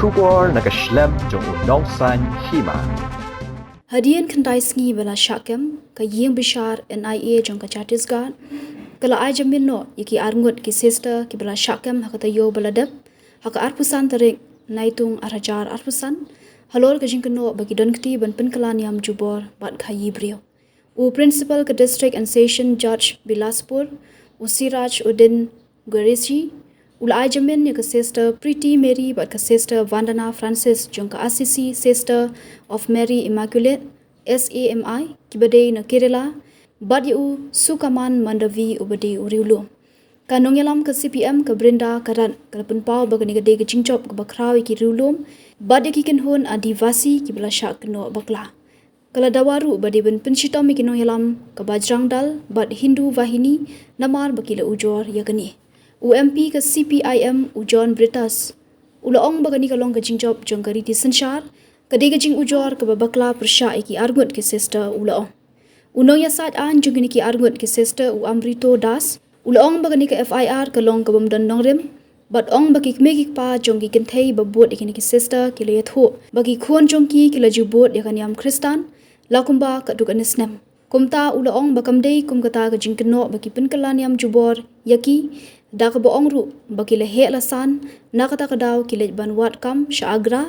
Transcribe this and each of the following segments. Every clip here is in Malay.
Shubor nakaslem jong unong san Hima. Hadian kentai sengi bala syakem ka yeng bishar NIA jong ka Chattisgarh kala ai Jamin no yaki Ngut ki sister ki bala syakem hakata yo baladap haka arpusan tarik naitung arajar arpusan halol ka jingkeno bagi don kti ban penkalan yam jubor bat khayi brio u principal ka district and session judge Bilaspur u Siraj Udin Gureshi Ulai Jamin ni ka sister Pretty Mary bat ka sister Vandana Francis jong ka Assisi Sister of Mary Immaculate SAMI kibadei na Kerala bat yu Sukaman Mandavi ubadi uriulu kanong yalam ka CPM ka Brinda karan kalapun pau bagani ka dei ka jingchop ka bakrawi ki rulum bat ki kinhun adivasi ki bala syak no bakla kala dawaru badi ben pensitom ki kinong yalam ka Bajrang Dal bat Hindu Vahini namar bakila ujor yakani UMP ka CPIM ujon Britas ulaong bagani kalong ka jingjob jong kariti sensyar kadi ka jing ujor ka babakla persya iki Ngut ki sister ulaong unong ya saat an jong ki Ngut ki sister u Amrito Das ulaong bagani ka FIR kalong ka bamdan nongrim bat ong bagi kmegik pa jong ki kenthei babot ikini ki sister ki layatho bagi khon jong ki lajubot yakan yam Kristan lakumba ka dukanisnem kumta ulaong bakamdei kum kata ka jingkeno bagi penkalan yam jubor yaki dak boong ru bagi lehe lasan nakata kadaw kilet banwat kam Shaagra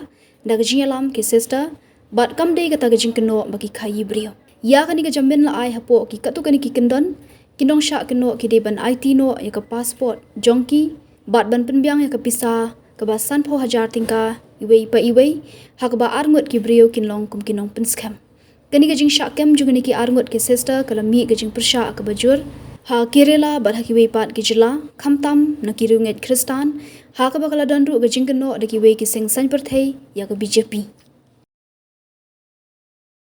dak jinyalam ki sister bat kam dei kata jingkeno bagi khayi brio ya kani ka Jamin la ai hapo ki katu kani ki kendon kinong sha keno ki de ban IT no ya ka passport jongki bat ban penbyang ya ka pisa ka basan pho hajar tingka iwei pa iwei hak ba Ngut ki brio kinlong kum kinong penskam kani ka jing sha kem jugani ki Ngut ki sister kalami ka jing persha ka bajur ha Kerala bat haki wei pat ki jila khamtam na ki runget Kristan ha ka bakala danru ga jingkeno da ki wei ki seng san perthei ya ka BJP